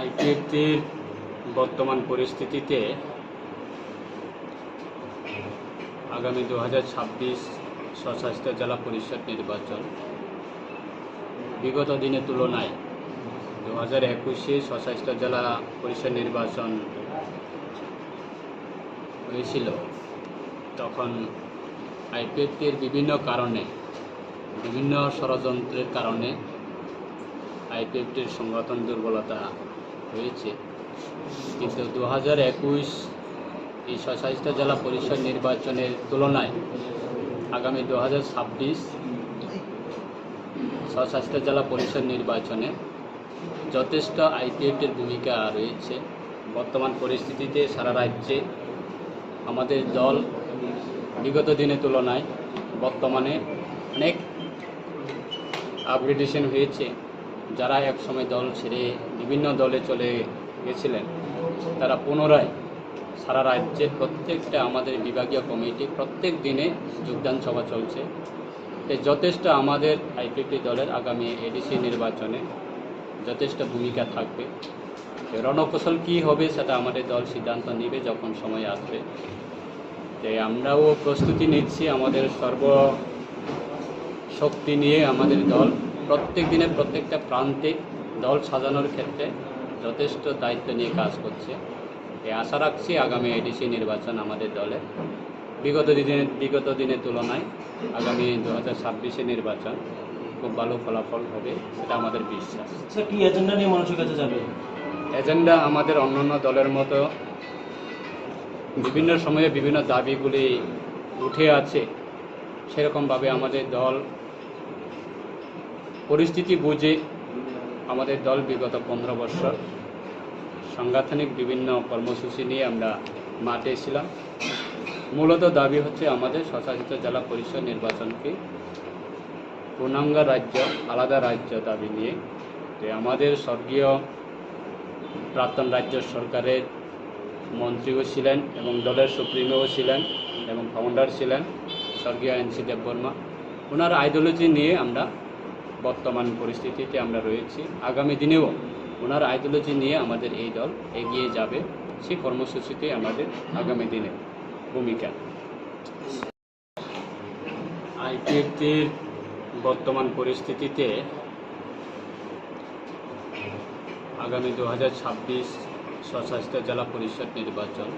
আইপিএফটির বর্তমান পরিস্থিতিতে আগামী 2026 স্বশাসিত জেলা পরিষদ নির্বাচন বিগত দিনের তুলনায় 2021-এ স্বশাসিত জেলা পরিষদ নির্বাচন হয়েছিল। তখন আইপিএফটির বিভিন্ন কারণে, বিভিন্ন ষড়যন্ত্রের কারণে আইপিএফটির সংগঠন দুর্বলতা হয়েছে। কিন্তু 2021 এই স্বশাসিত জেলা পরিষদ নির্বাচনের তুলনায় আগামী 2026 স্বশাসিত জেলা পরিষদ নির্বাচনে যথেষ্ট আইপিএফটির ভূমিকা রয়েছে। বর্তমান পরিস্থিতিতে সারা রাজ্যে আমাদের দল বিগত দিনের তুলনায় বর্তমানে অনেক আপগ্রেডেশন হয়েছে। যারা একসময় দল ছেড়ে বিভিন্ন দলে চলে গেছিলেন, তারা পুনরায় সারা রাজ্যের প্রত্যেকটা আমাদের বিভাগীয় কমিটি প্রত্যেক দিনে যোগদান সভা চলছে। যথেষ্ট আমাদের আইপিএফটি দলের আগামী এডিসি নির্বাচনে যথেষ্ট ভূমিকা থাকবে। রণকৌশল কী হবে সেটা আমাদের দল সিদ্ধান্ত নেবে যখন সময় আসবে। তাই আমরাও প্রস্তুতি নিচ্ছি, আমাদের সর্বশক্তি নিয়ে আমাদের দল প্রত্যেক দিনে প্রত্যেকটা প্রান্তে দল সাজানোর ক্ষেত্রে যথেষ্ট দায়িত্ব নিয়ে কাজ করছে। এই আশা রাখছি আগামী এডিসি নির্বাচন আমাদের দলে বিগত দিনের তুলনায় আগামী 2026-এ নির্বাচন খুব ভালো ফলাফল হবে, সেটা আমাদের বিশ্বাস। কি এজেন্ডা নিয়ে মানুষের কাছে যাবে? এজেন্ডা আমাদের অন্যান্য দলের মতো বিভিন্ন সময়ে বিভিন্ন দাবিগুলি উঠে আছে। সেরকমভাবে আমাদের দল পরিস্থিতি বুঝে আমাদের দল বিগত 15 বছর সাংগঠনিক বিভিন্ন কর্মসূচি নিয়ে আমরা মাঠে ছিলাম। মূলত দাবি হচ্ছে আমাদের স্বশাসিত জেলা পরিষদ নির্বাচনকে পূর্ণাঙ্গ রাজ্য, আলাদা রাজ্য দাবি নিয়ে। তো আমাদের স্বর্গীয় প্রাক্তন রাজ্য সরকারের মন্ত্রীও ছিলেন এবং দলের সুপ্রিমোও ছিলেন এবং ফাউন্ডার ছিলেন স্বর্গীয় এনসি দেববর্মা। ওনার আইডিওলজি নিয়ে আমরা বর্তমান পরিস্থিতিতে আমরা রয়েছি। আগামী দিনেও ওনার আইডিওলজি নিয়ে আমাদের এই দল এগিয়ে যাবে। সেই কর্মসূচিতে আমাদের আগামী দিনে ভূমিকা। আইপিএফটির বর্তমান পরিস্থিতিতে আগামী 2026 স্বশাসিত জেলা পরিষদ নির্বাচন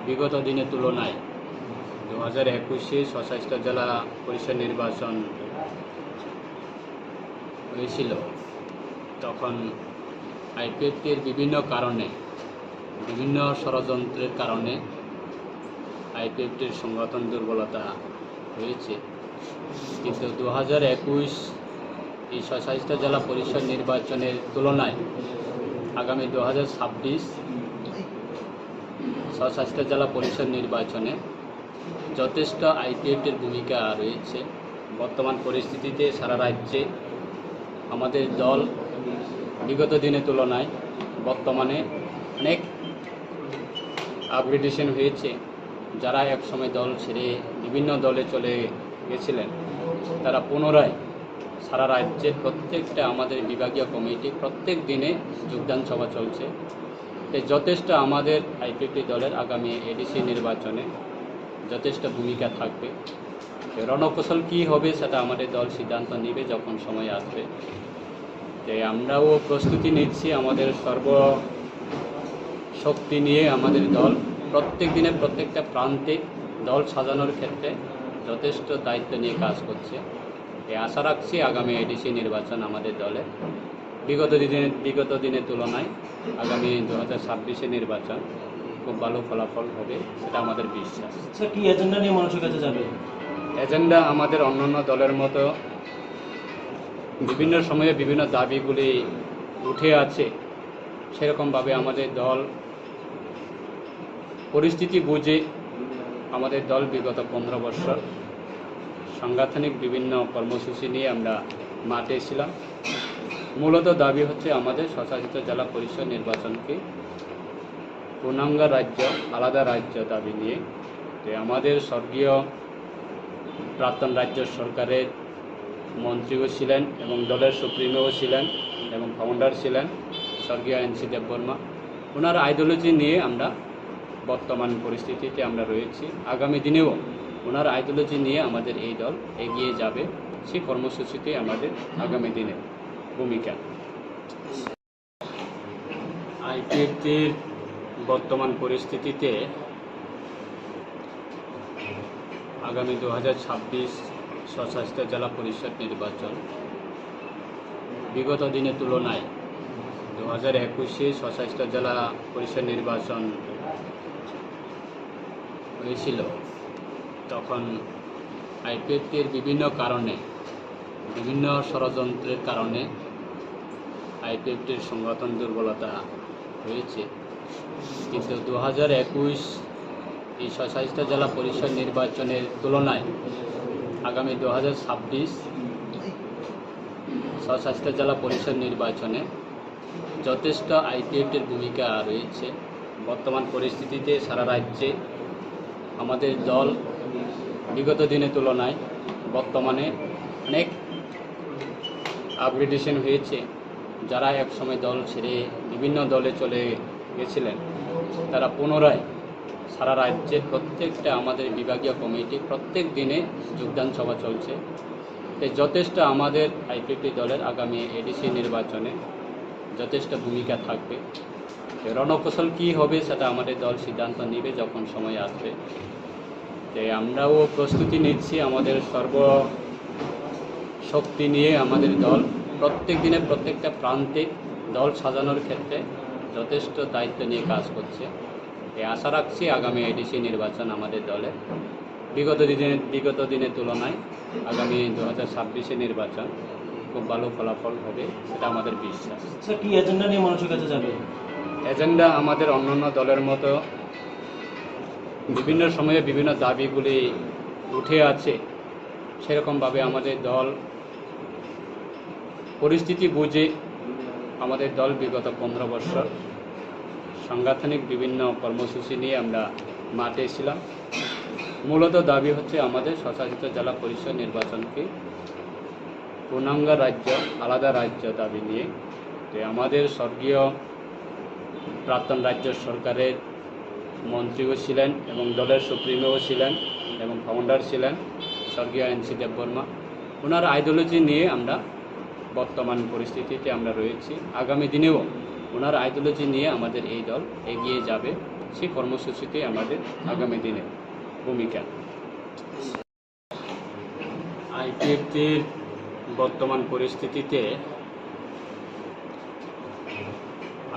বিগত দিনের তুলনায় 2021-এ স্বশাসিত জেলা পরিষদ নির্বাচন হয়েছিল। তখন আইপিএফটির বিভিন্ন কারণে, বিভিন্ন ষড়যন্ত্রের কারণে আইপিএফটির সংগঠন দুর্বলতা হয়েছে। কিন্তু 2021 এই স্বশাসিত জেলা পরিষদ নির্বাচনের তুলনায় আগামী 2026 স্বশাসিত জেলা পরিষদ নির্বাচনে যথেষ্ট আইপিএফটির ভূমিকা রয়েছে। বর্তমান পরিস্থিতিতে সারা রাজ্যে আমাদের দল বিগত দিনের তুলনায় বর্তমানে অনেক আপগ্রেডেশন হয়েছে। যারা একসময় দল ছেড়ে বিভিন্ন দলে চলে গেছিলেন, তারা পুনরায় সারা রাজ্যের প্রত্যেকটা আমাদের বিভাগীয় কমিটি প্রত্যেক দিনে যোগদান সভা চলছে। যথেষ্ট আমাদের আইপিএফটি দলের আগামী এডিসি নির্বাচনে যথেষ্ট ভূমিকা থাকবে। রণকৌশল কী হবে সেটা আমাদের দল সিদ্ধান্ত নেবে যখন সময় আসবে। তাই আমরাও প্রস্তুতি নিচ্ছি, আমাদের সর্বশক্তি নিয়ে আমাদের দল প্রত্যেক দিনে প্রত্যেকটা প্রান্তে দল সাজানোর ক্ষেত্রে যথেষ্ট দায়িত্ব নিয়ে কাজ করছে। এই আশা রাখছি আগামী এডিসি নির্বাচন আমাদের দলে বিগত দিনের তুলনায় আগামী 2026-এ নির্বাচন খুব ভালো ফলাফল হবে, সেটা আমাদের বিশ্বাস। কি এজেন্ডা নিয়ে মানুষের কাছে যাবে? এজেন্ডা আমাদের অন্যান্য দলের মতো বিভিন্ন সময়ে বিভিন্ন দাবিগুলি উঠে আছে। সেরকমভাবে আমাদের দল পরিস্থিতি বুঝে আমাদের দল বিগত 15 বছর সাংগঠনিক বিভিন্ন কর্মসূচি নিয়ে আমরা মাঠে ছিলাম। মূলত দাবি হচ্ছে আমাদের স্বশাসিত জেলা পরিষদ নির্বাচনকে পূর্ণাঙ্গ রাজ্য, আলাদা রাজ্য দাবি নিয়ে। তো আমাদের স্বর্গীয় প্রাক্তন রাজ্য সরকারের মন্ত্রীও ছিলেন এবং দলের সুপ্রিমোও ছিলেন এবং ফাউন্ডার ছিলেন স্বর্গীয় এনসি দেববর্মা, ওনার আইডিওলজি নিয়ে আমরা বর্তমান পরিস্থিতিতে আমরা রয়েছি। আগামী দিনেও ওনার আইডিওলজি নিয়ে আমাদের এই দল এগিয়ে যাবে, সেই কর্মসূচিতে আমাদের আগামী দিনের ভূমিকা। আইপিএফটির বর্তমান পরিস্থিতিতে আগামী 2026 স্বশাসিত জেলা পরিষদ নির্বাচন বিগত দিনের তুলনায় 2021-এ স্বশাসিত জেলা পরিষদ নির্বাচন হয়েছিল, তখন আইপিএফটির বিভিন্ন কারণে, বিভিন্ন ষড়যন্ত্রের কারণে আইপিএফটির সংগঠন দুর্বলতা হয়েছে। কিন্তু 2021 এই স্বশাসিত জেলা পরিষদ নির্বাচনের তুলনায় আগামী 2026 স্বশাসিত জেলা পরিষদ নির্বাচনে যথেষ্ট আইপিএফটির ভূমিকা রয়েছে। বর্তমান পরিস্থিতিতে সারা রাজ্যে আমাদের দল বিগত দিনের তুলনায় বর্তমানে অনেক আপগ্রেডেশন হয়েছে। যারা একসময় দল ছেড়ে বিভিন্ন দলে চলে গেছিলেন, তারা পুনরায় সারা রাজ্যের প্রত্যেকটা আমাদের বিভাগীয় কমিটি প্রত্যেক দিনে যোগদান সভা চলছে। তাই যথেষ্ট আমাদের আইপিএফটি দলের আগামী এডিসি নির্বাচনে যথেষ্ট ভূমিকা থাকবে। রণকৌশল কী হবে সেটা আমাদের দল সিদ্ধান্ত নেবে যখন সময় আসবে। তাই আমরাও প্রস্তুতি নিচ্ছি, আমাদের সর্বশক্তি নিয়ে আমাদের দল প্রত্যেক দিনে প্রত্যেকটা প্রান্তে দল সাজানোর ক্ষেত্রে যথেষ্ট দায়িত্ব নিয়ে কাজ করছে। এই আশা রাখছি আগামী এডিসি নির্বাচন আমাদের দলের বিগত দিনের তুলনায় আগামী 2026-এ নির্বাচন খুব ভালো ফলাফল হবে, সেটা আমাদের বিশ্বাস। স্যার, কি এজেন্ডা নিয়ে মানুষের কাছে যাবে? এজেন্ডা আমাদের অন্যান্য দলের মতো বিভিন্ন সময়ে বিভিন্ন দাবিগুলি উঠে আছে, সেরকমভাবে আমাদের দল পরিস্থিতি বুঝে আমাদের দল বিগত 15 বছর সাংগঠনিক বিভিন্ন কর্মসূচি নিয়ে আমরা মাঠে ছিলাম। মূলত দাবি হচ্ছে আমাদের স্বশাসিত জেলা পরিষদ নির্বাচনকে পূর্ণাঙ্গ রাজ্য, আলাদা রাজ্য দাবি নিয়ে। যে আমাদের স্বর্গীয় প্রাক্তন রাজ্য সরকারের মন্ত্রীও ছিলেন এবং দলের সুপ্রিমোও ছিলেন এবং ফাউন্ডার ছিলেন স্বর্গীয় এনসি দেববর্মা, ওনার আইডিওলজি নিয়ে আমরা বর্তমান পরিস্থিতিতে আমরা রয়েছি। আগামী দিনেও ওনার আইডিওলজি নিয়ে আমাদের এই দল এগিয়ে যাবে, সেই কর্মসূচিতে আমাদের আগামী দিনের ভূমিকা। আইপিএফটির বর্তমান পরিস্থিতিতে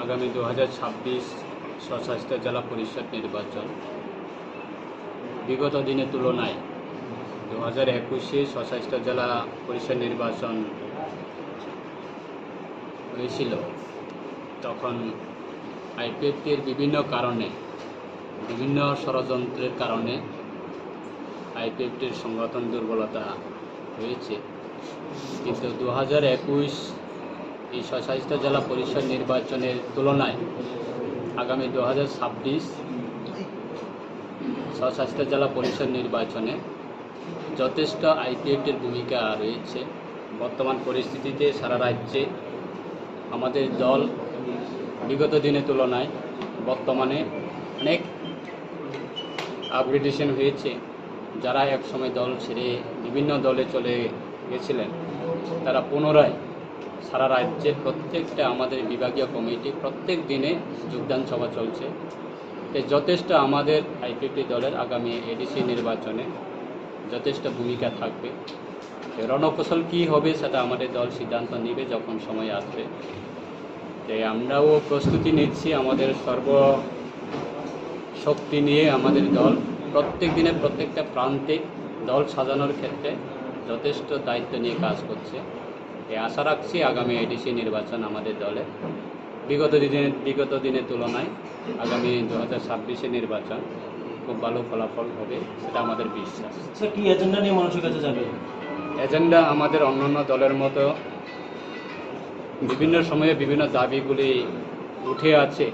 আগামী 2026 স্বশাসিত জেলা পরিষদ নির্বাচন বিগত দিনের তুলনায় 2021-এ স্বশাসিত জেলা পরিষদ নির্বাচন হয়েছিল, তখন আইপিএফটির বিভিন্ন কারণে, বিভিন্ন ষড়যন্ত্রের কারণে আইপিএফটির সংগঠন দুর্বলতা হয়েছে। কিন্তু 2021 এই স্বশাসিত জেলা পরিষদ নির্বাচনের তুলনায় আগামী 2026 স্বশাসিত জেলা পরিষদ নির্বাচনে যথেষ্ট আইপিএফটির ভূমিকা রয়েছে। বর্তমান পরিস্থিতিতে সারা রাজ্যে আমাদের দল বিগত দিনের তুলনায় বর্তমানে অনেক আপগ্রেডেশন হয়েছে। যারা একসময় দল ছেড়ে বিভিন্ন দলে চলে গেছিলেন, তারা পুনরায় সারা রাজ্যের প্রত্যেকটা আমাদের বিভাগীয় কমিটি প্রত্যেক দিনে যোগদান সভা চলছে। তাই যথেষ্ট আমাদের আইপিএফটি দলের আগামী এডিসি নির্বাচনে যথেষ্ট ভূমিকা থাকবে। রণকৌশল কী হবে সেটা আমাদের দল সিদ্ধান্ত নেবে যখন সময় আসবে। তাই আমরাও প্রস্তুতি নিচ্ছি, আমাদের সর্বশক্তি নিয়ে আমাদের দল প্রত্যেক দিনে প্রত্যেকটা প্রান্তে দল সাজানোর ক্ষেত্রে যথেষ্ট দায়িত্ব নিয়ে কাজ করছে। এই আশা রাখছি আগামী এডিসি নির্বাচন আমাদের দলের বিগত দিনের তুলনায় আগামী 2026-এ নির্বাচন খুব ভালো ফলাফল হবে, সেটা আমাদের বিশ্বাস। স্যার, কি এজেন্ডা নিয়ে মানুষের কাছে যাবে? এজেন্ডা আমাদের অন্যান্য দলের মতো বিভিন্ন সময়ে বিভিন্ন দাবিগুলি উঠে আছে,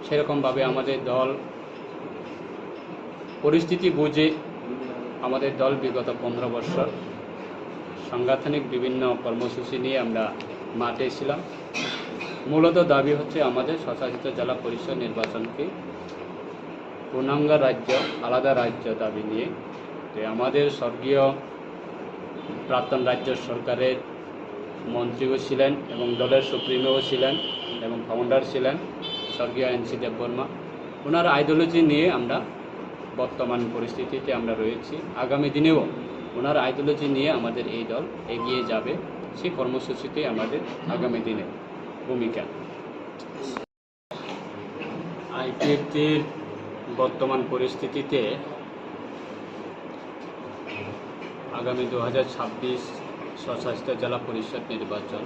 সেরকমভাবে আমাদের দল পরিস্থিতি বুঝে আমাদের দল বিগত 15 বছর সাংগঠনিক বিভিন্ন কর্মসূচি নিয়ে আমরা মাঠে ছিলাম। মূলত দাবি হচ্ছে আমাদের স্বশাসিত জেলা পরিষদ নির্বাচনকে পূর্ণাঙ্গ রাজ্য, আলাদা রাজ্য দাবি নিয়ে। যে আমাদের স্বর্গীয় প্রাক্তন রাজ্য সরকারের মন্ত্রীও ছিলেন এবং দলের সুপ্রিমোও ছিলেন এবং ফাউন্ডার ছিলেন স্বর্গীয় এনসি দেববর্মা। ওনার আইডিওলজি নিয়ে আমরা বর্তমান পরিস্থিতিতে আমরা রয়েছি। আগামী দিনেও ওনার আইডিওলজি নিয়ে আমাদের এই দল এগিয়ে যাবে, সেই কর্মসূচিতে আমাদের আগামী দিনে ভূমিকা। আইপিএফটির বর্তমান পরিস্থিতিতে আগামী 2026 স্বশাসিত জেলা পরিষদ নির্বাচন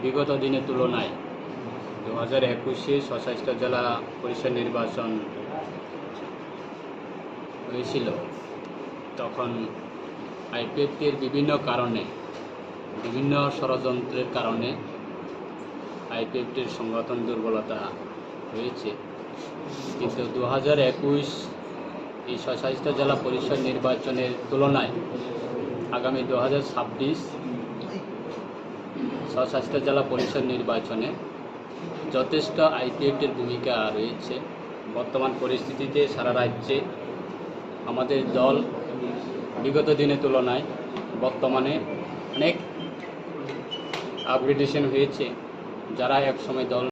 বিগত দিনের তুলনায় 2021-এ স্বশাসিত জেলা পরিষদ নির্বাচন হয়েছিল, তখন আইপিএফটির বিভিন্ন কারণে, বিভিন্ন ষড়যন্ত্রের কারণে আইপিএফটির সংগঠন দুর্বলতা হয়েছে। কিন্তু 2021 এই স্বশাসিত জেলা পরিষদ নির্বাচনের তুলনায় আগামী 2026 স্বশাসিত জেলা পরিষদ নির্বাচনে যথেষ্ট আইপিএফটির ভূমিকা রয়েছে। বর্তমান পরিস্থিতিতে সারা রাজ্যে আমাদের দল বিগত দিনের তুলনায় বর্তমানে অনেক আপগ্রেডেশন হয়েছে। যারা একসময় দল